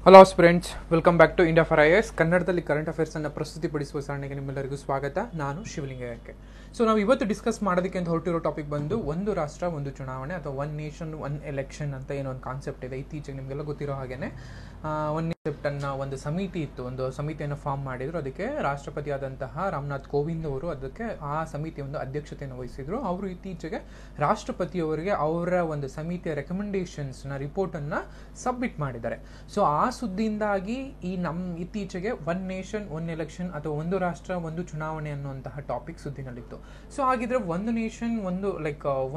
Hello friends, welcome back to India for IAS. ಕನ್ನಡದಲ್ಲಿ current affairs ಅನ್ನು ಪ್ರಸ್ತುತಿಪಡಿಸುವ ಸರಣಿಗೆ ನಿಮ್ಮೆಲ್ಲರಿಗೂ ಸ್ವಾಗತ. ನಾನು ಶಿವಲಿಂಗಯ್ಯಕ್ಕೆ. ಸೊ ನಾವು ಇವತ್ತು ಡಿಸ್ಕಸ್ ಮಾಡೋದಕ್ಕೆ ಅಂತ ಹೊರಟಿರೋ ಟಾಪಿಕ್ ಬಂದು ಒಂದು ರಾಷ್ಟ್ರ ಒಂದು ಚುನಾವಣೆ ಅಥವಾ ಒನ್ ನೇಷನ್ ಒನ್ ಎಲೆಕ್ಷನ್ ಅಂತ ಏನೋ ಒಂದು ಕಾನ್ಸೆಪ್ಟ್ ಇದೆ. ಇತ್ತೀಚೆಗೆ ನಿಮಗೆಲ್ಲ ಗೊತ್ತಿರೋ ಹಾಗೇನೆ ಒನ್ ಕಾನ್ಸೆಪ್ಟನ್ನು ಒಂದು ಸಮಿತಿ ಇತ್ತು, ಒಂದು ಸಮಿತಿಯನ್ನು ಫಾರ್ಮ್ ಮಾಡಿದ್ರು. ಅದಕ್ಕೆ ರಾಷ್ಟ್ರಪತಿ ಆದಂತಹ ರಾಮನಾಥ್ ಕೋವಿಂದ್ ಅವರು ಅದಕ್ಕೆ ಆ ಸಮಿತಿಯ ಒಂದು ಅಧ್ಯಕ್ಷತೆಯನ್ನು ವಹಿಸಿದ್ರು. ಅವರು ಇತ್ತೀಚೆಗೆ ರಾಷ್ಟ್ರಪತಿಯವರಿಗೆ ಅವರ ಒಂದು ಸಮಿತಿಯ ರೆಕಮೆಂಡೇಶನ್ಸ್ನ ರಿಪೋರ್ಟನ್ನು ಸಬ್ಮಿಟ್ ಮಾಡಿದ್ದಾರೆ. ಸೊ ಆ ಸುದ್ದಿಯಿಂದಾಗಿ ಈ ಇತ್ತೀಚೆಗೆ ಒನ್ ನೇಷನ್ ಒನ್ ಎಲೆಕ್ಷನ್ ಅಥವಾ ಒಂದು ರಾಷ್ಟ್ರ ಒಂದು ಚುನಾವಣೆ ಅನ್ನುವಂತಹ ಟಾಪಿಕ್ ಸುದ್ದಿನಲ್ಲಿತ್ತು. ಸೊ ಹಾಗಿದ್ರೆ ಒಂದು ನೇಷನ್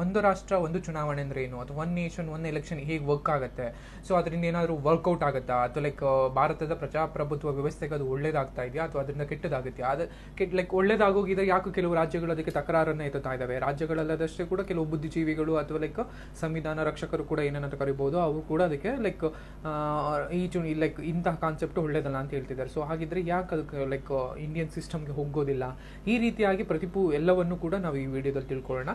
ಒಂದು ರಾಷ್ಟ್ರ ಒಂದು ಚುನಾವಣೆ ಅಂದ್ರೆ ಏನು, ಅಥವಾ ಒನ್ ನೇಷನ್ ಒನ್ ಎಲೆಕ್ಷನ್ ಹೇಗೆ ವರ್ಕ್ ಆಗುತ್ತೆ, ಸೊ ಅದರಿಂದ ಏನಾದರೂ ವರ್ಕೌಟ್ ಆಗುತ್ತಾ, ಅಥವಾ ಭಾರತದ ಪ್ರಜಾಪ್ರಭುತ್ವ ವ್ಯವಸ್ಥೆಗೆ ಅದು ಒಳ್ಳೇದಾಗ್ತಾ ಇದೆಯಾ ಅಥವಾ ಅದರಿಂದ ಕೆಟ್ಟದಾಗುತ್ತೆ? ಒಳ್ಳೇದಾಗೋಗಿದ್ರೆ ಯಾಕೆ ಕೆಲವು ರಾಜ್ಯಗಳು ಅದಕ್ಕೆ ತಕರಾರನ್ನು ಎತ್ತುತ್ತಾ ಇದ್ದಾವೆ? ರಾಜ್ಯಗಳಲ್ಲದಷ್ಟೇ ಕೂಡ ಕೆಲವು ಬುದ್ಧಿಜೀವಿಗಳು ಅಥವಾ ಸಂವಿಧಾನ ರಕ್ಷಕರು ಕೂಡ ಏನನ್ನಂತ ಕರಿಬಹುದು, ಅವರು ಕೂಡ ಅದಕ್ಕೆ ಇಂತಹ ಕಾನ್ಸೆಪ್ಟ್ ಒಳ್ಳೇದಲ್ಲ ಅಂತ ಹೇಳ್ತಿದ್ದಾರೆ. ಸೊ ಹಾಗಿದ್ರೆ ಯಾಕೆ ಅದಕ್ಕೆ ಇಂಡಿಯನ್ ಸಿಸ್ಟಮ್ಗೆ ಹೋಗೋದಿಲ್ಲ? ಈ ರೀತಿಯಾಗಿ ಎಲ್ಲವನ್ನು ಕೂಡ ನಾವು ಈ ವಿಡಿಯೋದಲ್ಲಿ ತಿಳ್ಕೊಳ್ಳೋಣ.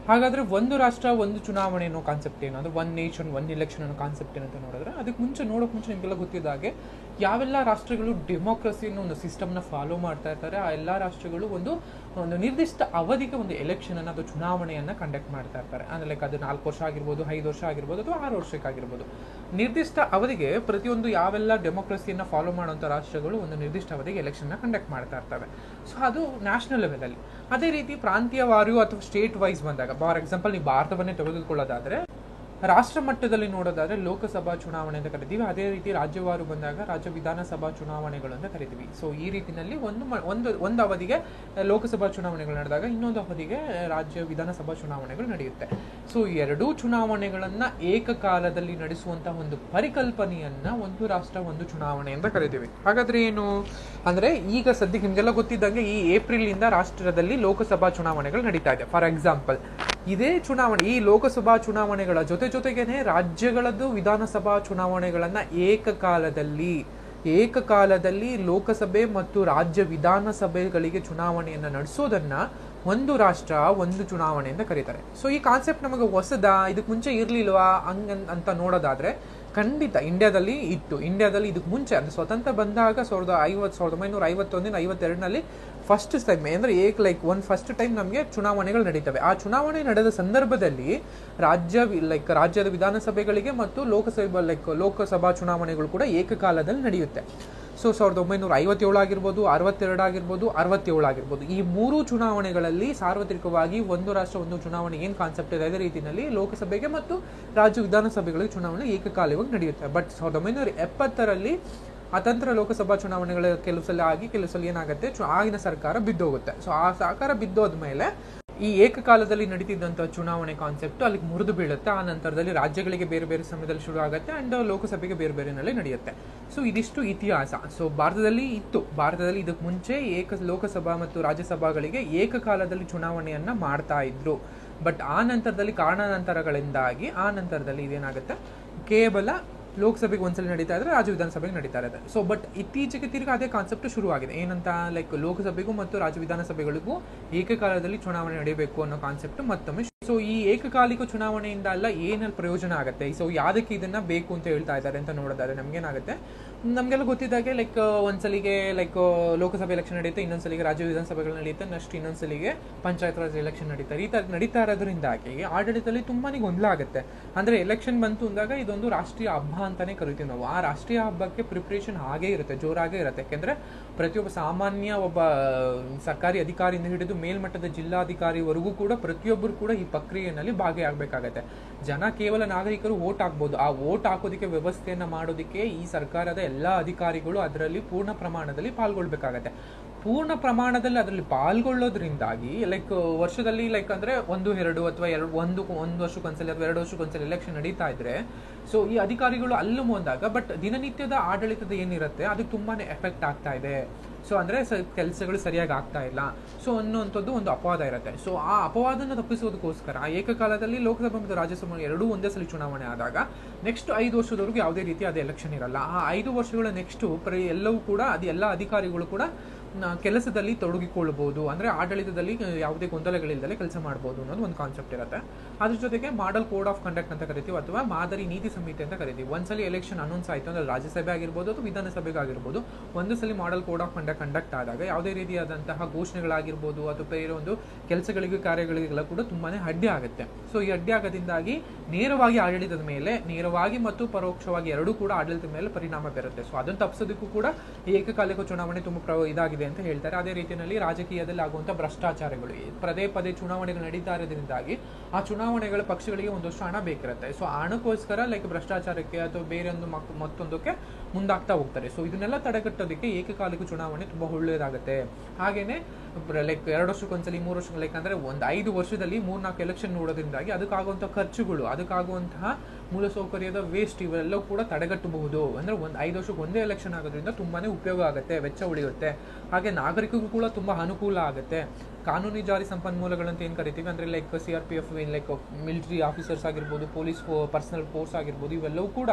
ಹಾಗಾದ್ರೆ ಒಂದು ರಾಷ್ಟ್ರ ಒಂದು ಚುನಾವಣೆ ಅನ್ನೋ ಕಾನ್ಸೆಪ್ಟ್ ಏನು, ಅಂದ್ರೆ ಒನ್ ನೇಷನ್ ಒನ್ ಎಲೆಕ್ಷನ್ ಅನ್ನೋ ಕಾನ್ಸೆಪ್ಟ್ ಏನಂತ ನೋಡಿದ್ರೆ, ಅದಕ್ಕೆ ನೋಡೋಕೆ ಮುಂಚೆ ನಿಮಗೆಲ್ಲ ಗೊತ್ತಿದ್ದ ಹಾಗೆ ಯಾವೆಲ್ಲ ರಾಷ್ಟ್ರಗಳು ಡೆಮೋಕ್ರಸಿ ಅನ್ನೋ ಒಂದು ಸಿಸ್ಟಮ್ನ ಫಾಲೋ ಮಾಡ್ತಾ ಇರ್ತಾರೆ, ಆ ಎಲ್ಲ ರಾಷ್ಟ್ರಗಳು ಒಂದು ನಿರ್ದಿಷ್ಟ ಅವಧಿಗೆ ಒಂದು ಎಲೆಕ್ಷನ್ ಅನ್ನು ಅಥವಾ ಚುನಾವಣೆಯನ್ನು ಕಂಡಕ್ಟ್ ಮಾಡ್ತಾ ಇರ್ತಾರೆ. ಅಂದ್ರೆ ಅದು 4 ವರ್ಷ ಆಗಿರ್ಬೋದು, 5 ವರ್ಷ ಆಗಿರ್ಬೋದು, ಅಥವಾ 6 ವರ್ಷಕ್ಕಾಗಿರ್ಬೋದು. ನಿರ್ದಿಷ್ಟ ಅವಧಿಗೆ ಪ್ರತಿಯೊಂದು ಯಾವೆಲ್ಲ ಡೆಮೋಕ್ರಸಿಯನ್ನು ಫಾಲೋ ಮಾಡುವಂಥ ರಾಷ್ಟ್ರಗಳು ಒಂದು ನಿರ್ದಿಷ್ಟ ಅವಧಿಗೆ ಎಲೆಕ್ಷನ್ನ ಕಂಡಕ್ಟ್ ಮಾಡ್ತಾ ಇರ್ತವೆ. ಸೊ ಅದು ನ್ಯಾಷನಲ್ ಲೆವೆಲಲ್ಲಿ. ಅದೇ ರೀತಿ ಪ್ರಾಂತೀಯವಾರು ಅಥವಾ ಸ್ಟೇಟ್ ವೈಸ್ ಬಂದಾಗ, ಫಾರ್ ಎಕ್ಸಾಂಪಲ್ ನೀವು ಭಾರತವನ್ನೇ ತೆಗೆದುಕೊಳ್ಳೋದಾದ್ರೆ, ರಾಷ್ಟ್ರ ಮಟ್ಟದಲ್ಲಿ ನೋಡೋದಾದ್ರೆ ಲೋಕಸಭಾ ಚುನಾವಣೆ ಅಂತ ಕರಿತೀವಿ. ಅದೇ ರೀತಿ ರಾಜ್ಯವಾರು ಬಂದಾಗ ರಾಜ್ಯ ವಿಧಾನಸಭಾ ಚುನಾವಣೆಗಳು ಅಂತ ಕರಿತೀವಿ. ಸೊ ಈ ರೀತಿಯಲ್ಲಿ ಒಂದು ಅವಧಿಗೆ ಲೋಕಸಭಾ ಚುನಾವಣೆಗಳು ನಡೆದಾಗ ಇನ್ನೊಂದು ಅವಧಿಗೆ ರಾಜ್ಯ ವಿಧಾನಸಭಾ ಚುನಾವಣೆಗಳು ನಡೆಯುತ್ತೆ. ಸೊ ಎರಡೂ ಚುನಾವಣೆಗಳನ್ನ ಏಕಕಾಲದಲ್ಲಿ ನಡೆಸುವಂತಹ ಒಂದು ಪರಿಕಲ್ಪನೆಯನ್ನ ಒಂದು ರಾಷ್ಟ್ರ ಒಂದು ಚುನಾವಣೆ ಅಂತ ಕರಿತೀವಿ. ಹಾಗಾದ್ರೆ ಏನು ಅಂದ್ರೆ, ಈಗ ಸದ್ಯಕ್ಕೆ ನಿಮ್ಗೆಲ್ಲ ಗೊತ್ತಿದ್ದಂಗೆ ಈ ಏಪ್ರಿಲ್ ಇಂದ ರಾಷ್ಟ್ರದಲ್ಲಿ ಲೋಕಸಭಾ ಚುನಾವಣೆಗಳು ನಡೀತಾ ಇದೆ. ಫಾರ್ ಎಕ್ಸಾಂಪಲ್, ಇದೇ ಚುನಾವಣೆ, ಈ ಲೋಕಸಭಾ ಚುನಾವಣೆಗಳ ಜೊತೆಗೇನೆ ರಾಜ್ಯಗಳದ್ದು ವಿಧಾನಸಭಾ ಚುನಾವಣೆಗಳನ್ನ ಏಕಕಾಲದಲ್ಲಿ ಲೋಕಸಭೆ ಮತ್ತು ರಾಜ್ಯ ವಿಧಾನಸಭೆಗಳಿಗೆ ಚುನಾವಣೆಯನ್ನ ನಡೆಸೋದನ್ನ ಒಂದು ರಾಷ್ಟ್ರ ಒಂದು ಚುನಾವಣೆ ಅಂತ ಕರೀತಾರೆ. ಸೊ ಈ ಕಾನ್ಸೆಪ್ಟ್ ನಮಗೆ ಹೊಸದಾ, ಇದಕ್ಕೆ ಮುಂಚೆ ಇರ್ಲಿಲ್ವಾ ಅಂತ ನೋಡೋದಾದ್ರೆ, ಖಂಡಿತ ಇಂಡಿಯಾದಲ್ಲಿ ಇತ್ತು. ಇಂಡಿಯಾದಲ್ಲಿ ಇದಕ್ಕೆ ಮುಂಚೆ ಅಂದ್ರೆ ಸ್ವತಂತ್ರ ಬಂದಾಗ 1951-52 ಫಸ್ಟ್ ಟೈಮ್ ಅಂದ್ರೆ ಫಸ್ಟ್ ಟೈಮ್ ನಮಗೆ ಚುನಾವಣೆಗಳು ನಡೀತವೆ. ಆ ಚುನಾವಣೆ ನಡೆದ ಸಂದರ್ಭದಲ್ಲಿ ರಾಜ್ಯದ ವಿಧಾನಸಭೆಗಳಿಗೆ ಮತ್ತು ಲೋಕಸಭಾ ಚುನಾವಣೆಗಳು ಕೂಡ ಏಕಕಾಲದಲ್ಲಿ ನಡೆಯುತ್ತೆ. ಸೊ 1957 ಆಗಿರ್ಬೋದು, 62 ಆಗಿರ್ಬೋದು, 67 ಆಗಿರ್ಬೋದು, ಈ 3 ಚುನಾವಣೆಗಳಲ್ಲಿ ಸಾರ್ವತ್ರಿಕವಾಗಿ ಒಂದು ರಾಷ್ಟ್ರ ಒಂದು ಚುನಾವಣೆ ಏನ್ ಕಾನ್ಸೆಪ್ಟ್ ಇದೆ, ಅದೇ ರೀತಿಯಲ್ಲಿ ಲೋಕಸಭೆಗೆ ಮತ್ತು ರಾಜ್ಯ ವಿಧಾನಸಭೆಗಳಿಗೆ ಚುನಾವಣೆ ಏಕಕಾಲವಾಗಿ ನಡೆಯುತ್ತೆ. ಬಟ್ 1970ರಲ್ಲಿ ಅತಂತ್ರ ಲೋಕಸಭಾ ಚುನಾವಣೆಗಳ ಕೆಲವು ಸಲ ಏನಾಗುತ್ತೆ, ಆಗಿನ ಸರ್ಕಾರ ಬಿದ್ದೋಗುತ್ತೆ. ಸೊ ಆ ಸರ್ಕಾರ ಬಿದ್ದೋದ್ಮೇಲೆ ಈ ಏಕಕಾಲದಲ್ಲಿ ನಡೀತಿದ್ದಂಥ ಚುನಾವಣೆ ಕಾನ್ಸೆಪ್ಟ್ ಅಲ್ಲಿಗೆ ಮುರಿದು ಬೀಳುತ್ತೆ. ಆ ನಂತರದಲ್ಲಿ ರಾಜ್ಯಗಳಿಗೆ ಬೇರೆ ಬೇರೆ ಸಮಯದಲ್ಲಿ ಶುರು ಆಗುತ್ತೆ ಅಂಡ್ ಲೋಕಸಭೆಗೆ ಬೇರೆ ಬೇರೆನಲ್ಲಿ ನಡೆಯುತ್ತೆ. ಸೊ ಇದಿಷ್ಟು ಇತಿಹಾಸ. ಸೊ ಭಾರತದಲ್ಲಿ ಇದಕ್ಕೆ ಮುಂಚೆ ಲೋಕಸಭಾ ಮತ್ತು ರಾಜ್ಯಸಭಾಗಳಿಗೆ ಏಕಕಾಲದಲ್ಲಿ ಚುನಾವಣೆಯನ್ನ ಮಾಡ್ತಾ ಇದ್ರು. ಬಟ್ ಆ ನಂತರದಲ್ಲಿ ಕಾರಣಾಂತರಗಳಿಂದಾಗಿ ಇದೇನಾಗುತ್ತೆ, ಕೇವಲ ಲೋಕಸಭೆಗೆ ಒಂದ್ಸಲ ನಡೀತಾ ಇದ್ರೆ ರಾಜ್ಯ ವಿಧಾನಸಭೆಗೆ ನಡೀತಾ ಇದೆ. ಸೊ ಬಟ್ ಇತ್ತೀಚೆಗೆ ತಿರ್ಗಿ ಅದೇ ಕಾನ್ಸೆಪ್ಟ್ ಶುರುವಾಗಿದೆ. ಏನಂತ, ಲೋಕಸಭೆಗೂ ಮತ್ತು ರಾಜ್ಯ ವಿಧಾನಸಭೆಗಳಿಗೂ ಏಕಕಾಲದಲ್ಲಿ ಚುನಾವಣೆ ನಡೆಯಬೇಕು ಅನ್ನೋ ಕಾನ್ಸೆಪ್ಟ್ ಮತ್ತೊಮ್ಮೆ. ಸೊ ಈ ಏಕಕಾಲಿಕ ಚುನಾವಣೆಯಿಂದ ಎಲ್ಲ ಏನಲ್ಲಿ ಪ್ರಯೋಜನ ಆಗುತ್ತೆ, ಸೊ ಯಾವ್ದಕ್ಕೆ ಇದನ್ನ ಬೇಕು ಅಂತ ಹೇಳ್ತಾ ಇದ್ದಾರೆ ಅಂತ ನೋಡೋದಾದ್ರೆ ನಮ್ಗೇನಾಗುತ್ತೆ, ನಮ್ಗೆಲ್ಲ ಗೊತ್ತಿದ್ದಾಗೆ ಒಂದ್ಸಲಿಗೆ ಲೋಕಸಭೆ ಎಲೆಕ್ಷನ್ ನಡೆಯುತ್ತೆ, ಇನ್ನೊಂದ್ಸಲಿಗೆ ರಾಜ್ಯ ವಿಧಾನಸಭೆಗಳು ನಡೆಯುತ್ತೆ, ನೆಕ್ಸ್ಟ್ ಇನ್ನೊಂದ್ಸಲಿಗೆ ಪಂಚಾಯತ್ ರಾಜ್ ಎಲೆಕ್ಷನ್ ನಡೀತಾರೆ. ಈ ತರ ನಡೀತಾ ಇರೋದ್ರಿಂದಾಗಿ ಆಡಳಿತದಲ್ಲಿ ತುಂಬಾನೇ ಗೊಂದಲ ಆಗುತ್ತೆ. ಅಂದ್ರೆ ಎಲೆಕ್ಷನ್ ಬಂತು ಅಂದಾಗ ಇದೊಂದು ರಾಷ್ಟ್ರೀಯ ಹಬ್ಬ ಅಂತಾನೆ ಕರಿತೀವಿ ನಾವು. ಆ ರಾಷ್ಟ್ರೀಯ ಹಬ್ಬಕ್ಕೆ ಪ್ರಿಪರೇಷನ್ ಹಾಗೇ ಇರುತ್ತೆ, ಜೋರಾಗೇ ಇರುತ್ತೆ. ಯಾಕೆಂದ್ರೆ ಪ್ರತಿಯೊಬ್ಬ ಸಾಮಾನ್ಯ ಒಬ್ಬ ಸರ್ಕಾರಿ ಅಧಿಕಾರಿಯಿಂದ ಹಿಡಿದು ಮೇಲ್ಮಟ್ಟದ ಜಿಲ್ಲಾಧಿಕಾರಿವರೆಗೂ ಕೂಡ ಪ್ರತಿಯೊಬ್ಬರು ಕೂಡ ಈ ಪ್ರಕ್ರಿಯೆಯಲ್ಲಿ ಭಾಗಿಯಾಗಬೇಕಾಗತ್ತೆ. ಜನ ಕೇವಲ ನಾಗರಿಕರು ವೋಟ್ ಹಾಕ್ಬೋದು, ಆ ವೋಟ್ ಹಾಕೋದಕ್ಕೆ ವ್ಯವಸ್ಥೆಯನ್ನ ಮಾಡೋದಕ್ಕೆ ಈ ಸರ್ಕಾರದ ಎಲ್ಲಾ ಅಧಿಕಾರಿಗಳು ಅದರಲ್ಲಿ ಪೂರ್ಣ ಪ್ರಮಾಣದಲ್ಲಿ ಪಾಲ್ಗೊಳ್ಬೇಕಾಗತ್ತೆ. ಪೂರ್ಣ ಪ್ರಮಾಣದಲ್ಲಿ ಅದರಲ್ಲಿ ಪಾಲ್ಗೊಳ್ಳೋದ್ರಿಂದಾಗಿ ವರ್ಷದಲ್ಲಿ ಅಂದ್ರೆ 1-2 ಅಥವಾ ಒಂದು ವರ್ಷಕ್ಕೊಂದ್ಸಲಿ ಅಥವಾ 2 ವರ್ಷಕ್ಕೊಂದ್ಸಲಿ ಎಲೆಕ್ಷನ್ ನಡೀತಾ ಇದ್ರೆ, ಸೊ ಈ ಅಧಿಕಾರಿಗಳು ಅಲ್ಲೂ ಬಂದಾಗ ಬಟ್ ದಿನನಿತ್ಯದ ಆಡಳಿತದ ಏನಿರುತ್ತೆ ಅದಕ್ಕೆ ತುಂಬಾನೇ ಎಫೆಕ್ಟ್ ಆಗ್ತಾ ಇದೆ. ಸೊ ಅಂದ್ರೆ ಕೆಲಸಗಳು ಸರಿಯಾಗಿ ಆಗ್ತಾ ಇಲ್ಲ, ಸೊ ಅನ್ನುವಂಥದ್ದು ಒಂದು ಅಪವಾದ ಇರುತ್ತೆ. ಸೊ ಆ ಅಪವಾದನ ತಪ್ಪಿಸೋದಕ್ಕೋಸ್ಕರ ಏಕಕಾಲದಲ್ಲಿ ಲೋಕಸಭೆ ಮತ್ತು ರಾಜ್ಯಸಭೆ ಎರಡೂ ಒಂದೇ ಸಲ ಚುನಾವಣೆ ಆದಾಗ ನೆಕ್ಸ್ಟ್ 5 ವರ್ಷದವರೆಗೂ ಯಾವುದೇ ರೀತಿ ಅದೇ ಎಲೆಕ್ಷನ್ ಇರಲ್ಲ. ಆ 5 ವರ್ಷಗಳ ನೆಕ್ಸ್ಟ್ ಎಲ್ಲವೂ ಕೂಡ ಎಲ್ಲ ಅಧಿಕಾರಿಗಳು ಕೂಡ ಕೆಲಸದಲ್ಲಿ ತೊಡಗಿಕೊಳ್ಳಬಹುದು, ಅಂದ್ರೆ ಆಡಳಿತದಲ್ಲಿ ಯಾವುದೇ ಗೊಂದಲಗಳಿಲ್ಲದೆ ಕೆಲಸ ಮಾಡಬಹುದು ಅನ್ನೋದು ಒಂದು ಕಾನ್ಸೆಪ್ಟ್ ಇರುತ್ತೆ. ಅದ್ರ ಜೊತೆಗೆ ಮಾಡೆಲ್ ಕೋಡ್ ಆಫ್ ಕಂಡಕ್ಟ್ ಅಂತ ಕರಿತೀವಿ, ಅಥವಾ ಮಾದರಿ ನೀತಿ ಸಂಹಿತೆ ಅಂತ ಕರಿತೀವಿ. ಒಂದ್ಸಲಿ ಎಲೆಕ್ಷನ್ ಅನೌನ್ಸ್ ಆಯಿತು ಅಂದ್ರೆ ರಾಜ್ಯಸಭೆ ಆಗಿರ್ಬೋದು ಅಥವಾ ವಿಧಾನಸಭೆಗಾಗಿರ್ಬೋದು, ಒಂದು ಸಲ ಮಾಡೆಲ್ ಕೋಡ್ ಆಫ್ ಕಂಡಕ್ಟ್ ಆದಾಗ ಯಾವುದೇ ರೀತಿಯಾದಂತಹ ಘೋಷಣೆಗಳಾಗಿರ್ಬೋದು ಅಥವಾ ಬೇರೆ ಒಂದು ಕೆಲಸಗಳಿಗೆ ಕಾರ್ಯಗಳಿಗೆಲ್ಲ ಕೂಡ ತುಂಬಾನೇ ಅಡ್ಡಿ ಆಗುತ್ತೆ. ಸೊ ಈ ಅಡ್ಡಿ ಆಗೋದ್ರಿಂದಾಗಿ ನೇರವಾಗಿ ಆಡಳಿತದ ಮೇಲೆ, ನೇರವಾಗಿ ಮತ್ತು ಪರೋಕ್ಷವಾಗಿ ಎರಡೂ ಕೂಡ ಆಡಳಿತದ ಮೇಲೆ ಪರಿಣಾಮ ಬೀರುತ್ತೆ. ಸೊ ಅದನ್ನು ತಪ್ಪಿಸೋದಕ್ಕೂ ಕೂಡ ಏಕಕಾಲಿಕ ಚುನಾವಣೆ ತುಂಬಾ ಇದಾಗಿದೆ ಅಂತ ಹೇಳ್ತಾರೆ. ಅದೇ ರೀತಿಯಲ್ಲಿ ರಾಜಕೀಯದಲ್ಲಿ ಆಗುವಂತಹ ಭ್ರಷ್ಟಾಚಾರಗಳು, ಪದೇ ಪದೇ ಚುನಾವಣೆಗಳು ನಡೀತಾ ಇರೋದ್ರಿಂದಾಗಿ ಆ ಚುನಾವಣೆಗಳ ಪಕ್ಷಗಳಿಗೆ ಒಂದಷ್ಟು ಹಣ ಬೇಕಿರುತ್ತೆ. ಸೊ ಹಣಕ್ಕೋಸ್ಕರ ಭ್ರಷ್ಟಾಚಾರಕ್ಕೆ ಅಥವಾ ಬೇರೆ ಒಂದು ಮತ್ತೊಂದಕ್ಕೆ ಮುಂದಾಗ್ತಾ ಹೋಗ್ತಾರೆ. ಸೊ ಇದನ್ನೆಲ್ಲ ತಡೆಗಟ್ಟೋದಕ್ಕೆ ಏಕಕಾಲಿಕ ಚುನಾವಣೆ ತುಂಬಾ ಒಳ್ಳೆಯದಾಗುತ್ತೆ. ಹಾಗೇನೆ 2 ವರ್ಷಕ್ಕೊಂದ್ಸಲಿ 3 ವರ್ಷ ಅಂದ್ರೆ ಒಂದು 5 ವರ್ಷದಲ್ಲಿ 3-4 ಎಲೆಕ್ಷನ್ ನೋಡೋದ್ರಿಂದಾಗಿ ಅದಕ್ಕಾಗುವಂತಹ ಖರ್ಚುಗಳು, ಅದಕ್ಕಾಗುವಂತಹ ಮೂಲಸೌಕರ್ಯದ ವೇಸ್ಟ್ ಇವೆಲ್ಲವೂ ಕೂಡ ತಡೆಗಟ್ಟಬಹುದು. ಅಂದ್ರೆ 5 ವರ್ಷಕ್ಕೆ ಒಂದೇ ಎಲೆಕ್ಷನ್ ಆಗೋದ್ರಿಂದ ತುಂಬಾನೇ ಉಪಯೋಗ ಆಗುತ್ತೆ, ವೆಚ್ಚ ಉಳಿಯುತ್ತೆ. ಹಾಗೆ ನಾಗರಿಕರಿಗೂ ಕೂಡ ತುಂಬಾ ಅನುಕೂಲ ಆಗುತ್ತೆ. ಕಾನೂನು ಜಾರಿ ಸಂಪನ್ಮೂಲಗಳಂತ ಏನ್ ಕರಿತೀವಿ ಅಂದ್ರೆ CRPF, ಮಿಲಿಟರಿ ಆಫೀಸರ್ಸ್ ಆಗಿರ್ಬೋದು, ಪೊಲೀಸ್ ಪರ್ಸನಲ್ ಫೋರ್ಸ್ ಆಗಿರ್ಬೋದು, ಇವೆಲ್ಲವೂ ಕೂಡ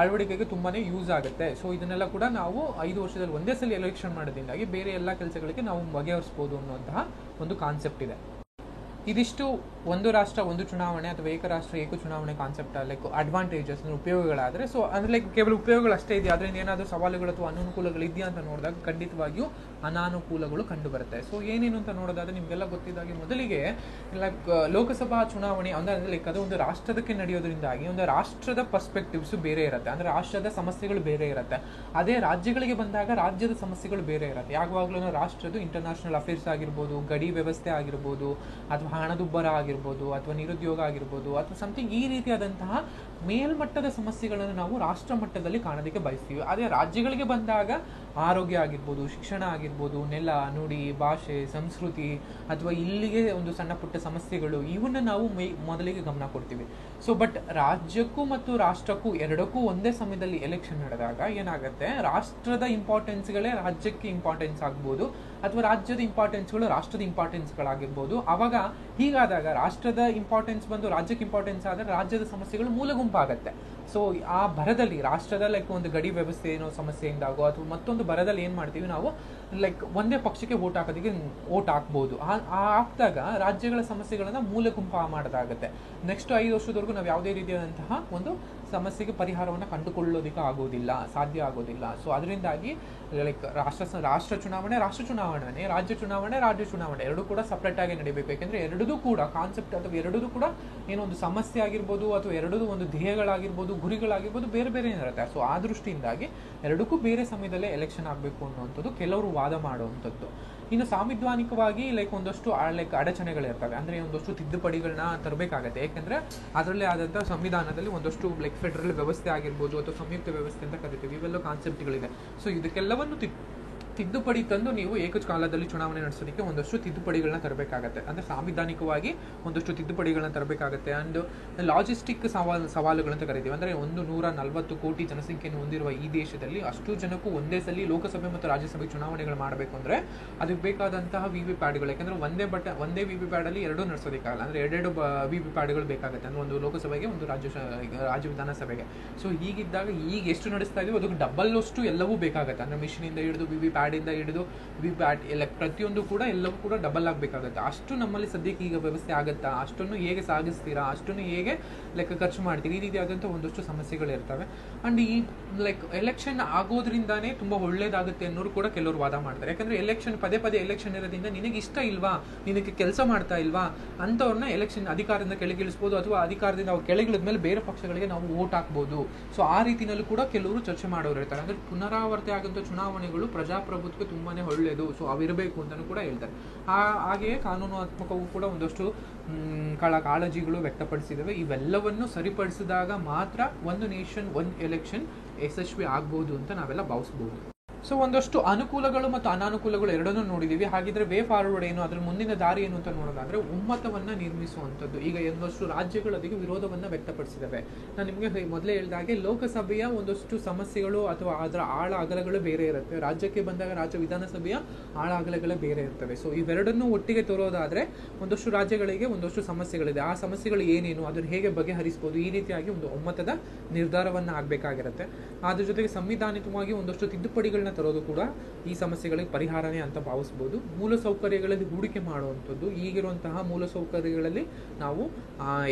ಅಳವಡಿಕೆಗೆ ತುಂಬಾನೇ ಯೂಸ್ ಆಗುತ್ತೆ. ಸೊ ಇದನ್ನೆಲ್ಲ ಕೂಡ ನಾವು 5 ವರ್ಷದಲ್ಲಿ ಒಂದೇ ಸಲ ಎಲೆಕ್ಷನ್ ಮಾಡೋದ್ರಿಂದಾಗಿ ಬೇರೆ ಎಲ್ಲ ಕೆಲಸಗಳಿಗೆ ನಾವು ಬಗೆಹರಿಸಬಹುದು ಅನ್ನುವಂತಹ ಒಂದು ಕಾನ್ಸೆಪ್ಟ್ ಇದೆ. ಇದಿಷ್ಟು ಒಂದು ರಾಷ್ಟ್ರ ಒಂದು ಚುನಾವಣೆ ಅಥವಾ ಏಕರಾಷ್ಟ್ರ ಏಕ ಚುನಾವಣೆ ಕಾನ್ಸೆಪ್ಟ್ ಅಡ್ವಾಂಟೇಜಸ್ ಉಪಯೋಗಗಳಾದ್ರೆ. ಸೊ ಅಂದ್ರೆ ಕೇವಲ ಉಪಯೋಗಗಳು ಅಷ್ಟೇ ಇದೆಯಾ, ಅದರಿಂದ ಏನಾದರೂ ಸವಾಲುಗಳು ಅಥವಾ ಅನಾನುಕೂಲಗಳು ಇದೆಯಾ ಅಂತ ನೋಡಿದಾಗ ಖಂಡಿತವಾಗಿಯೂ ಅನಾನುಕೂಲಗಳು ಕಂಡು ಬರುತ್ತೆ. ಸೊ ಏನೇನು ಅಂತ ನೋಡೋದಾದ್ರೆ ನಿಮ್ಗೆಲ್ಲ ಗೊತ್ತಿದ್ದಾಗೆ ಮೊದಲಿಗೆ ಲೋಕಸಭಾ ಚುನಾವಣೆ ಅಂದ್ರೆ ಅದು ಒಂದು ರಾಷ್ಟ್ರದಕ್ಕೆ ನಡೆಯೋದ್ರಿಂದಾಗಿ ಒಂದು ರಾಷ್ಟ್ರದ ಪರ್ಸ್ಪೆಕ್ಟಿವ್ಸ್ ಬೇರೆ ಇರುತ್ತೆ, ಅಂದ್ರೆ ರಾಷ್ಟ್ರದ ಸಮಸ್ಯೆಗಳು ಬೇರೆ ಇರುತ್ತೆ. ಅದೇ ರಾಜ್ಯಗಳಿಗೆ ಬಂದಾಗ ರಾಜ್ಯದ ಸಮಸ್ಯೆಗಳು ಬೇರೆ ಇರುತ್ತೆ. ಯಾವಾಗಲೂ ರಾಷ್ಟ್ರದ ಇಂಟರ್ನ್ಯಾಷನಲ್ ಅಫೇರ್ಸ್ ಆಗಿರ್ಬೋದು, ಗಡಿ ವ್ಯವಸ್ಥೆ ಆಗಿರ್ಬೋದು, ಅಥವಾ ಹಣದುಬ್ಬರ ಆಗಿರ್ಬೋದು, ಅಥವಾ ನಿರುದ್ಯೋಗ ಆಗಿರ್ಬೋದು, ಅಥವಾ ಸಮಥಿಂಗ್ ಈ ರೀತಿಯಾದಂತಹ ಮೇಲ್ಮಟ್ಟದ ಸಮಸ್ಯೆಗಳನ್ನು ನಾವು ರಾಷ್ಟ್ರ ಮಟ್ಟದಲ್ಲಿ ಕಾಣೋದಕ್ಕೆ ಬಯಸ್ತೀವಿ. ಅದೇ ರಾಜ್ಯಗಳಿಗೆ ಬಂದಾಗ ಆರೋಗ್ಯ ಆಗಿರ್ಬೋದು, ಶಿಕ್ಷಣ ಆಗಿರ್ಬೋದು, ನೆಲ, ನುಡಿ, ಭಾಷೆ, ಸಂಸ್ಕೃತಿ, ಅಥವಾ ಇಲ್ಲಿಗೆ ಒಂದು ಸಣ್ಣ ಪುಟ್ಟ ಸಮಸ್ಯೆಗಳು, ಇವನ್ನ ನಾವು ಮೊದಲಿಗೆ ಗಮನ ಕೊಡ್ತೀವಿ. ಸೊ ಬಟ್ ರಾಜ್ಯಕ್ಕೂ ಮತ್ತು ರಾಷ್ಟ್ರಕ್ಕೂ ಎರಡಕ್ಕೂ ಒಂದೇ ಸಮಯದಲ್ಲಿ ಎಲೆಕ್ಷನ್ ನಡೆದಾಗ ಏನಾಗುತ್ತೆ, ರಾಷ್ಟ್ರದ ಇಂಪಾರ್ಟೆನ್ಸ್ಗಳೇ ರಾಜ್ಯಕ್ಕೆ ಇಂಪಾರ್ಟೆನ್ಸ್ ಆಗ್ಬೋದು, ಅಥವಾ ರಾಜ್ಯದ ಇಂಪಾರ್ಟೆನ್ಸ್ಗಳು ರಾಷ್ಟ್ರದ ಇಂಪಾರ್ಟೆನ್ಸ್ಗಳಾಗಿರ್ಬೋದು. ಅವಾಗ ಹೀಗಾದಾಗ ರಾಷ್ಟ್ರದ ಇಂಪಾರ್ಟೆನ್ಸ್ ಬಂದು ರಾಜ್ಯಕ್ಕೆ ಇಂಪಾರ್ಟೆನ್ಸ್ ಆದರೆ ರಾಜ್ಯದ ಸಮಸ್ಯೆಗಳು ಮೂಲ ಗುಂಪಾಗತ್ತೆ. ಸೊ ಆ ಭರದಲ್ಲಿ ರಾಷ್ಟ್ರದ ಒಂದು ಗಡಿ ವ್ಯವಸ್ಥೆ ಏನೋ ಸಮಸ್ಯೆಯಿಂದಾಗೋ ಅಥವಾ ಮತ್ತೊಂದು ಭರದಲ್ಲಿ ಏನ್ ಮಾಡ್ತೀವಿ ನಾವು, ಒಂದೇ ಪಕ್ಷಕ್ಕೆ ವೋಟ್ ಹಾಕ್ಬೋದು. ಹಾಕಿದಾಗ ರಾಜ್ಯಗಳ ಸಮಸ್ಯೆಗಳನ್ನ ಮೂಲ ಗುಂಪು ಮಾಡೋದಾಗತ್ತೆ. ನೆಕ್ಸ್ಟ್ 5 ವರ್ಷದವರೆಗೂ ನಾವು ಯಾವುದೇ ರೀತಿಯಾದಂತಹ ಒಂದು ಸಮಸ್ಯೆಗೆ ಪರಿಹಾರವನ್ನು ಕಂಡುಕೊಳ್ಳೋದಕ್ಕೆ ಸಾಧ್ಯ ಆಗೋದಿಲ್ಲ. ಸೊ ಅದರಿಂದಾಗಿ ರಾಷ್ಟ್ರ ಚುನಾವಣೆ, ರಾಜ್ಯ ಚುನಾವಣೆ ಎರಡೂ ಕೂಡ ಸಪ್ರೇಟ್ ಆಗಿ ನಡೀಬೇಕು. ಯಾಕಂದ್ರೆ ಎರಡೂ ಕೂಡ ಕಾನ್ಸೆಪ್ಟ್ ಅಥವಾ ಎರಡೂ ಕೂಡ ಏನೋ ಒಂದು ಸಮಸ್ಯೆ ಆಗಿರ್ಬೋದು ಅಥವಾ ಎರಡೂ ಒಂದು ಧ್ಯೇಯಗಳಾಗಿರ್ಬೋದು, ಗುರಿಗಳಾಗಿರ್ಬೋದು, ಬೇರೆ ಬೇರೆ ಇರುತ್ತೆ. ಸೊ ಆ ದೃಷ್ಟಿಯಿಂದಾಗಿ ಎರಡಕ್ಕೂ ಬೇರೆ ಸಮಯದಲ್ಲೇ ಎಲೆಕ್ಷನ್ ಆಗಬೇಕು ಅನ್ನುವಂಥದ್ದು ಕೆಲವರು ವಾದ ಮಾಡುವಂಥದ್ದು. ಇನ್ನು ಸಾಂವಿಧಾನಿಕವಾಗಿ ಒಂದಷ್ಟು ಅಡಚಣೆಗಳಿರ್ತವೆ, ಅಂದ್ರೆ ಒಂದಷ್ಟು ತಿದ್ದುಪಡಿಗಳನ್ನ ತರಬೇಕಾಗತ್ತೆ. ಯಾಕಂದ್ರೆ ಅದರಲ್ಲೇ ಆದಂತಹ ಸಂವಿಧಾನದಲ್ಲಿ ಒಂದಷ್ಟು ಫೆಡರಲ್ ವ್ಯವಸ್ಥೆ ಆಗಿರ್ಬೋದು ಅಥವಾ ಸಂಯುಕ್ತ ವ್ಯವಸ್ಥೆ ಅಂತ ಕರಿತೀವಿ, ಇವೆಲ್ಲ ಕಾನ್ಸೆಪ್ಟ್ಗಳಿದೆ. ಸೊ ಇದಕ್ಕೆಲ್ಲವನ್ನು ತಿದ್ದುಪಡಿ ತಂದು ನೀವು ಏಕಕಾಲದಲ್ಲಿ ಚುನಾವಣೆ ನಡೆಸೋದಕ್ಕೆ ಒಂದಷ್ಟು ತಿದ್ದುಪಡಿಗಳನ್ನ ತರಬೇಕಾಗತ್ತೆ. ಅಂದ್ರೆ ಸಾಂವಿಧಾನಿಕವಾಗಿ ಒಂದಷ್ಟು ತಿದ್ದುಪಡಿಗಳನ್ನ ತರಬೇಕಾಗತ್ತೆ. ಅಂಡ್ ಲಾಜಿಸ್ಟಿಕ್ ಸವಾಲುಗಳಂತ ಕರಿತೀವಿ. ಅಂದ್ರೆ 140 ಕೋಟಿ ಜನಸಂಖ್ಯೆಯನ್ನು ಹೊಂದಿರುವ ಈ ದೇಶದಲ್ಲಿ ಅಷ್ಟು ಜನಕ್ಕೂ ಒಂದೇ ಸಲ ಲೋಕಸಭೆ ಮತ್ತು ರಾಜ್ಯಸಭೆ ಚುನಾವಣೆಗಳು ಮಾಡಬೇಕು ಅಂದ್ರೆ ಅದಕ್ಕೆ ಬೇಕಾದಂತಹ ವಿವಿಪ್ಯಾಡ್ಗಳು, ಯಾಕಂದ್ರೆ ಒಂದೇ ವಿವಿಪ್ಯಾಡ್ ಅಲ್ಲಿ ಎರಡೂ ನಡೆಸೋದಕ್ಕಾಗಲ್ಲ. ಅಂದ್ರೆ ಎರಡು ವಿವಿಪ್ಯಾಡ್ಗಳು ಬೇಕಾಗುತ್ತೆ, ಅಂದ್ರೆ ಒಂದು ಲೋಕಸಭೆಗೆ, ಒಂದು ರಾಜ್ಯ ವಿಧಾನಸಭೆಗೆ. ಸೊ ಹೀಗಿದ್ದಾಗ ಈಗ ಎಷ್ಟು ನಡೆಸ್ತಾ ಇದೀವಿ ಅದಕ್ಕೆ ಡಬಲ್ ಅಷ್ಟು ಎಲ್ಲವೂ ಬೇಕಾಗುತ್ತೆ. ಅಂದ್ರೆ ಮಿಷಿನ್ ಇಂದ ಹಿಡಿದು ವಿವಿಪ್ಯಾಡ್ ಇಂದ ಹಿಡಿದು ಪ್ರತಿಯೊಂದು ಕೂಡ ಎಲ್ಲವೂ ಕೂಡ ಡಬಲ್ ಆಗಬೇಕಾಗುತ್ತೆ. ಅಷ್ಟು ನಮ್ಮಲ್ಲಿ ಸದ್ಯಕ್ಕೆ ಈಗ ವ್ಯವಸ್ಥೆ ಆಗುತ್ತಾ, ಅಷ್ಟನ್ನು ಹೇಗೆ ಸಾಗಿಸ್ತೀರಾ, ಅಷ್ಟನ್ನು ಹೇಗೆ ಖರ್ಚು ಮಾಡ್ತೀರಿ, ಈ ರೀತಿಯಾದಂಥ ಒಂದಷ್ಟು ಸಮಸ್ಯೆಗಳು ಇರ್ತವೆ. ಅಂಡ್ ಈ ಎಲೆಕ್ಷನ್ ಆಗೋದ್ರಿಂದಾನೇ ತುಂಬಾ ಒಳ್ಳೇದಾಗುತ್ತೆ ಅನ್ನೋರು ಕೂಡ ಕೆಲವರು ವಾದ ಮಾಡ್ತಾರೆ. ಯಾಕಂದ್ರೆ ಎಲೆಕ್ಷನ್ ಪದೇ ಎಲೆಕ್ಷನ್ ಇರೋದ್ರಿಂದ ನಿನಗೆ ಇಷ್ಟ ಇಲ್ವಾ, ನಿನಗೆ ಕೆಲಸ ಮಾಡ್ತಾ ಇಲ್ವಾ ಅಂತವ್ರನ್ನ ಎಲೆಕ್ಷನ್ ಅಧಿಕಾರದಿಂದ ಕೆಳಗಿಳಿಸಬಹುದು, ಅಥವಾ ಅಧಿಕಾರದಿಂದ ಅವ್ರು ಕೆಳಗಿಳಿದ ಮೇಲೆ ಬೇರೆ ಪಕ್ಷಗಳಿಗೆ ನಾವು ವೋಟ್ ಹಾಕ್ಬೋದು. ಸೊ ಆ ರೀತಿನಲ್ಲೂ ಕೂಡ ಕೆಲವರು ಚರ್ಚೆ ಮಾಡೋರು ಇರ್ತಾರೆ. ಅಂದ್ರೆ ಪುನರಾವರ್ತಿ ಆಗಂತ ಚುನಾವಣೆಗಳು ಪ್ರಜಾಪ್ರಭುತ್ವಕ್ಕೆ ತುಂಬಾನೇ ಒಳ್ಳೆಯದು, ಸೊ ಅವಿರಬೇಕು ಅಂತಾನು ಕೂಡ ಹೇಳ್ತಾರೆ. ಹಾಗೆಯೇ ಕಾನೂನಾತ್ಮಕವೂ ಕೂಡ ಒಂದಷ್ಟು ಕಾಳಜಿಗಳು ವ್ಯಕ್ತಪಡಿಸಿದವೆ. ಇವೆಲ್ಲವನ್ನು ಸರಿಪಡಿಸಿದಾಗ ಮಾತ್ರ ಒಂದು ನೇಷನ್ ಒನ್ ಎಲೆಕ್ಷನ್ ಯಶಸ್ವಿ ಆಗ್ಬೋದು ಅಂತ ನಾವೆಲ್ಲ ಭಾವಿಸಬಹುದು. ಸೊ ಒಂದಷ್ಟು ಅನುಕೂಲಗಳು ಮತ್ತು ಅನಾನುಕೂಲಗಳು ಎರಡನ್ನೂ ನೋಡಿದೀವಿ. ಹಾಗಿದ್ರೆ ವೇ ಫಾರ್ವರ್ಡ್ ಏನು, ಅದ್ರ ಮುಂದಿನ ದಾರಿ ಏನು ಅಂತ ನೋಡೋದಾದ್ರೆ ಒಮ್ಮತವನ್ನ ನಿರ್ಮಿಸುವಂಥದ್ದು. ಈಗ ಒಂದಷ್ಟು ರಾಜ್ಯಗಳು ಅದಕ್ಕೆ ವಿರೋಧವನ್ನ ವ್ಯಕ್ತಪಡಿಸಿದವೆ. ನಾನು ನಿಮಗೆ ಮೊದಲೇ ಹೇಳಿದಾಗೆ ಲೋಕಸಭೆಯ ಒಂದಷ್ಟು ಸಮಸ್ಯೆಗಳು ಅಥವಾ ಅದರ ಆಳ ಅಗಲಗಳು ಬೇರೆ ಇರುತ್ತೆ. ರಾಜ್ಯಕ್ಕೆ ಬಂದಾಗ ರಾಜ್ಯ ವಿಧಾನಸಭೆಯ ಆಳ ಅಗಲಗಳೇ ಬೇರೆ ಇರ್ತವೆ. ಸೊ ಇವೆರಡನ್ನೂ ಒಟ್ಟಿಗೆ ತರೋದಾದ್ರೆ ಒಂದಷ್ಟು ರಾಜ್ಯಗಳಿಗೆ ಒಂದಷ್ಟು ಸಮಸ್ಯೆಗಳಿದೆ. ಆ ಸಮಸ್ಯೆಗಳು ಏನೇನು, ಅದನ್ನು ಹೇಗೆ ಬಗೆಹರಿಸಬಹುದು, ಈ ರೀತಿಯಾಗಿ ಒಂದು ಒಮ್ಮತದ ನಿರ್ಧಾರವನ್ನ ಆಗ್ಬೇಕಾಗಿರುತ್ತೆ. ಅದ್ರ ಜೊತೆಗೆ ಸಂವಿಧಾನಿಕವಾಗಿ ಒಂದಷ್ಟು ತಿದ್ದುಪಡಿಗಳನ್ನ ಕಾನೂನನ್ನು ತರೋದು ಕೂಡ ಈ ಸಮಸ್ಯೆಗಳಿಗೆ ಪರಿಹಾರನೇ ಅಂತ ಭಾವಿಸ್ಬೋದು. ಮೂಲಸೌಕರ್ಯಗಳಲ್ಲಿ ಹೂಡಿಕೆ ಮಾಡುವಂಥದ್ದು, ಈಗಿರುವಂತಹ ಮೂಲಸೌಕರ್ಯಗಳಲ್ಲಿ ನಾವು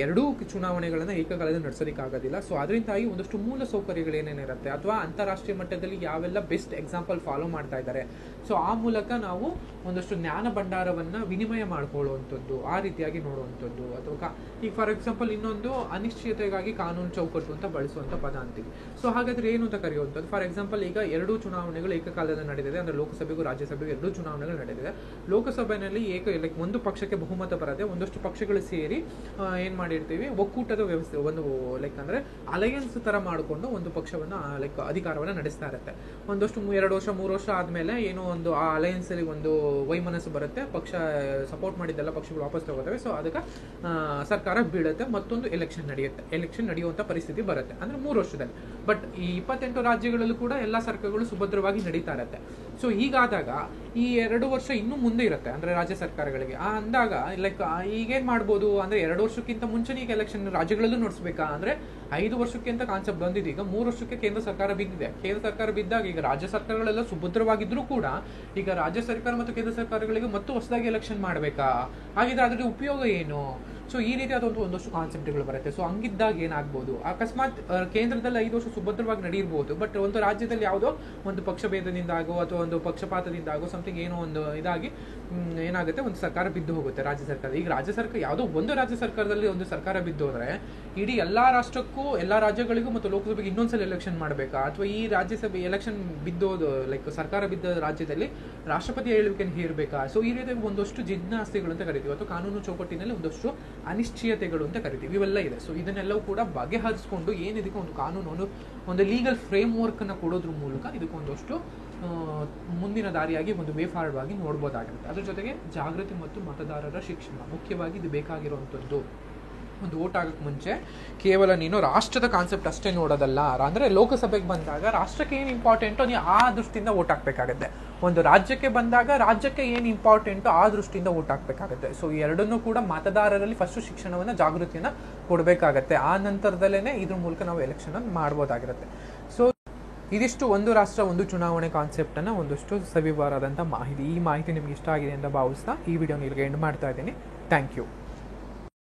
ಎರಡೂ ಚುನಾವಣೆಗಳನ್ನು ಏಕಕಾಲದಲ್ಲಿ ನಡೆಸೋದಕ್ಕಾಗೋದಿಲ್ಲ. ಸೊ ಅದರಿಂದಾಗಿ ಒಂದಷ್ಟು ಮೂಲಸೌಕರ್ಯಗಳೇನೇನಿರುತ್ತೆ ಅಥವಾ ಅಂತಾರಾಷ್ಟ್ರೀಯ ಮಟ್ಟದಲ್ಲಿ ಯಾವೆಲ್ಲ ಬೆಸ್ಟ್ ಎಕ್ಸಾಂಪಲ್ ಫಾಲೋ ಮಾಡ್ತಾ ಇದ್ದಾರೆ, ಸೊ ಆ ಮೂಲಕ ನಾವು ಒಂದಷ್ಟು ಜ್ಞಾನ ಭಂಡಾರವನ್ನು ವಿನಿಮಯ ಮಾಡ್ಕೊಳ್ಳುವಂಥದ್ದು, ಆ ರೀತಿಯಾಗಿ ನೋಡುವಂಥದ್ದು. ಅಥವಾ ಈಗ ಫಾರ್ ಎಕ್ಸಾಂಪಲ್ ಇನ್ನೊಂದು ಅನಿಶ್ಚಿತತೆಗಾಗಿ ಕಾನೂನು ಚೌಕಟ್ಟು ಅಂತ ಬಳಸುವಂಥ ಪದ ಅಂತೀವಿ. ಸೊ ಹಾಗಾದ್ರೆ ಏನು ಅಂತ ಕರೆಯುವಂಥದ್ದು, ಫಾರ್ ಎಕ್ಸಾಂಪಲ್ ಈಗ ಎರಡೂ ಚುನಾವಣೆಗಳು ಏಕಕಾಲದಲ್ಲಿ ನಡೆದಿದೆ, ಅಂದರೆ ಲೋಕಸಭೆಗೂ ರಾಜ್ಯಸಭೆಗೂ ಎರಡೂ ಚುನಾವಣೆಗಳು ನಡೆದಿದೆ. ಲೋಕಸಭೆಯಲ್ಲಿ ಒಂದು ಪಕ್ಷಕ್ಕೆ ಬಹುಮತ ಬರದೆ ಒಂದಷ್ಟು ಪಕ್ಷಗಳು ಸೇರಿ ಏನು ಮಾಡಿರ್ತೀವಿ, ಒಕ್ಕೂಟದ ವ್ಯವಸ್ಥೆ, ಒಂದು ಅಂದರೆ ಅಲಯನ್ಸ್ ಥರ ಮಾಡಿಕೊಂಡು ಒಂದು ಪಕ್ಷವನ್ನು ಅಧಿಕಾರವನ್ನು ನಡೆಸ್ತಾ ಇರುತ್ತೆ. ಒಂದಷ್ಟು 2 ವರ್ಷ 3 ವರ್ಷ ಆದಮೇಲೆ ಏನೋ ಒಂದು ಆ ಅಲಯನ್ಸಲ್ಲಿ ಒಂದು ವೈಮನಸ್ಸು ಬರುತ್ತೆ, ಪಕ್ಷ ಸಪೋರ್ಟ್ ಮಾಡಿದ್ದೆಲ್ಲ ಪಕ್ಷಗಳು ವಾಪಸ್ ತಗೋತವೆ. ಸೊ ಅದಕ್ಕೆ ಸರ್ಕಾರ ಬೀಳುತ್ತೆ, ಮತ್ತೊಂದು ಎಲೆಕ್ಷನ್ ನಡೆಯುವಂಥ ಪರಿಸ್ಥಿತಿ ಬರುತ್ತೆ, ಅಂದರೆ 3 ವರ್ಷದಲ್ಲಿ. ಬಟ್ ಈ 28 ರಾಜ್ಯಗಳಲ್ಲೂ ಕೂಡ ಎಲ್ಲ ಸರ್ಕಾರಗಳು ಸುಭದ್ರವಾಗಿ ನಡೀತಾ ಇರುತ್ತೆ. ಸೊ ಹೀಗಾದಾಗ ಈ 2 ವರ್ಷ ಇನ್ನೂ ಮುಂದೆ ಇರುತ್ತೆ, ಅಂದರೆ ರಾಜ್ಯ ಸರ್ಕಾರಗಳಿಗೆ. ಅಂದಾಗ ಈಗೇನು ಮಾಡ್ಬೋದು ಅಂದರೆ 2 ವರ್ಷಕ್ಕಿಂತ ಮುಂಚೆನೇ ಈಗ ಎಲೆಕ್ಷನ್ ರಾಜ್ಯಗಳಲ್ಲೂ ನಡೆಸಬೇಕಾ ಅಂದರೆ 5 ವರ್ಷಕ್ಕೆ ಅಂತ ಕಾನ್ಸೆಪ್ಟ್ ಬಂದಿದೆ. ಈಗ 3 ವರ್ಷಕ್ಕೆ ಕೇಂದ್ರ ಸರ್ಕಾರ ಬಿದ್ದಿದೆ. ಕೇಂದ್ರ ಸರ್ಕಾರ ಬಿದ್ದಾಗ ಈಗ ರಾಜ್ಯ ಸರ್ಕಾರಗಳೆಲ್ಲ ಸುಭದ್ರವಾಗಿದ್ರೂ ಕೂಡ ಈಗ ರಾಜ್ಯ ಸರ್ಕಾರ ಮತ್ತು ಕೇಂದ್ರ ಸರ್ಕಾರಗಳಿಗೆ ಮತ್ತು ಹೊಸದಾಗಿ ಎಲೆಕ್ಷನ್ ಮಾಡಬೇಕಾ, ಹಾಗಿದ್ರೆ ಅದರ ಉಪಯೋಗ ಏನು? ಸೊ ಈ ರೀತಿಯಾದಂಥ ಒಂದಷ್ಟು ಕಾನ್ಸೆಪ್ಟ್ಗಳು ಬರುತ್ತೆ. ಸೊ ಹಂಗಿದ್ದಾಗ ಏನಾಗ್ಬೋದು, ಅಕಸ್ಮಾತ್ ಕೇಂದ್ರದಲ್ಲಿ 5 ವರ್ಷ ಸುಭದ್ರವಾಗಿ ನಡೆಯಿರ್ಬೋದು, ಬಟ್ ಒಂದು ರಾಜ್ಯದಲ್ಲಿ ಯಾವುದೋ ಒಂದು ಪಕ್ಷಭೇದದಿಂದಾಗೋ ಅಥವಾ ಒಂದು ಪಕ್ಷಪಾತದಿಂದಾಗೋ ಸಮಥಿಂಗ್ ಏನೋ ಒಂದು ಇದಾಗಿ ಏನಾಗುತ್ತೆ, ಒಂದು ಸರ್ಕಾರ ಬಿದ್ದು ಹೋಗುತ್ತೆ ರಾಜ್ಯ ಸರ್ಕಾರ. ಈಗ ರಾಜ್ಯ ಸರ್ಕಾರ ಯಾವುದೋ ಒಂದು ರಾಜ್ಯ ಸರ್ಕಾರದಲ್ಲಿ ಒಂದು ಸರ್ಕಾರ ಬಿದ್ದು ಹೋದರೆ ಇಡೀ ಎಲ್ಲ ರಾಷ್ಟ್ರಕ್ಕೂ ಎಲ್ಲ ರಾಜ್ಯಗಳಿಗೂ ಮತ್ತು ಲೋಕಸಭೆಗೆ ಇನ್ನೊಂದ್ಸಲ ಎಲೆಕ್ಷನ್ ಮಾಡಬೇಕಾ, ಅಥವಾ ಈ ರಾಜ್ಯಸಭೆ ಎಲೆಕ್ಷನ್ ಬಿದ್ದೋದು ಸರ್ಕಾರ ಬಿದ್ದ ರಾಜ್ಯದಲ್ಲಿ ರಾಷ್ಟ್ರಪತಿ ಆಳ್ವಿಕೆಯನ್ನು ಹೇರಬೇಕಾ? ಸೊ ಈ ರೀತಿಯಾಗಿ ಒಂದಷ್ಟು ಜಿಜ್ಞಾಸೆಗಳು ಅಂತ ಕರಿತೀವಿ, ಅಥವಾ ಕಾನೂನು ಚೌಕಟ್ಟಿನಲ್ಲಿ ಒಂದಷ್ಟು ಅನಿಶ್ಚಯತೆಗಳು ಅಂತ ಕರಿತೀವಿ, ಇವೆಲ್ಲ ಇದೆ. ಸೊ ಇದನ್ನೆಲ್ಲವೂ ಕೂಡ ಬಗೆಹರಿಸ್ಕೊಂಡು ಏನಿದಕ್ಕೆ ಒಂದು ಕಾನೂನು, ಒಂದು ಲೀಗಲ್ ಫ್ರೇಮ್ ವರ್ಕ್ ಅನ್ನು ಕೊಡೋದ್ರ ಮೂಲಕ ಇದಕ್ಕೊಂದಷ್ಟು ಮುಂದಿನ ದಾರಿಯಾಗಿ ಒಂದು ವೇ ಫಾರ್ವರ್ಡ್ ಆಗಿ ನೋಡ್ಬೋದಾಗಿರುತ್ತೆ. ಅದ್ರ ಜೊತೆಗೆ ಜಾಗೃತಿ ಮತ್ತು ಮತದಾರರ ಶಿಕ್ಷಣ ಮುಖ್ಯವಾಗಿ ಇದು ಬೇಕಾಗಿರುವಂಥದ್ದು. ಒಂದು ವೋಟ್ ಆಗೋಕ್ಕೆ ಮುಂಚೆ ಕೇವಲ ನೀನು ರಾಷ್ಟ್ರದ ಕಾನ್ಸೆಪ್ಟ್ ಅಷ್ಟೇ ನೋಡೋದಲ್ಲ, ಅಂದರೆ ಲೋಕಸಭೆಗೆ ಬಂದಾಗ ರಾಷ್ಟ್ರಕ್ಕೆ ಏನು ಇಂಪಾರ್ಟೆಂಟೋ ನೀವು ಆ ದೃಷ್ಟಿಯಿಂದ ವೋಟ್ ಹಾಕಬೇಕಾಗುತ್ತೆ. ಒಂದು ರಾಜ್ಯಕ್ಕೆ ಬಂದಾಗ ರಾಜ್ಯಕ್ಕೆ ಏನು ಇಂಪಾರ್ಟೆಂಟೋ ಆ ದೃಷ್ಟಿಯಿಂದ ವೋಟ್ ಹಾಕಬೇಕಾಗುತ್ತೆ. ಸೊ ಈ ಎರಡನ್ನೂ ಕೂಡ ಮತದಾರರಲ್ಲಿ ಫಸ್ಟು ಶಿಕ್ಷಣವನ್ನು, ಜಾಗೃತಿಯನ್ನು ಕೊಡಬೇಕಾಗತ್ತೆ. ಆ ನಂತರದಲ್ಲೇ ಇದ್ರ ಮೂಲಕ ನಾವು ಎಲೆಕ್ಷನ್ ಮಾಡ್ಬೋದಾಗಿರುತ್ತೆ. ಸೊ ಇದಿಷ್ಟು ಒಂದು ರಾಷ್ಟ್ರ ಒಂದು ಚುನಾವಣೆ ಕಾನ್ಸೆಪ್ಟನ್ನು ಒಂದಷ್ಟು ಸವಿವರವಾದಂಥ ಮಾಹಿತಿ. ಈ ಮಾಹಿತಿ ನಿಮ್ಗೆ ಇಷ್ಟ ಆಗಿದೆ ಅಂತ ಭಾವಿಸ್ತಾ ಈ ವಿಡಿಯೋನ ಇಲ್ಲಿಗೆ ಎಂಡ್ ಮಾಡ್ತಾ ಇದ್ದೀನಿ. Thank you.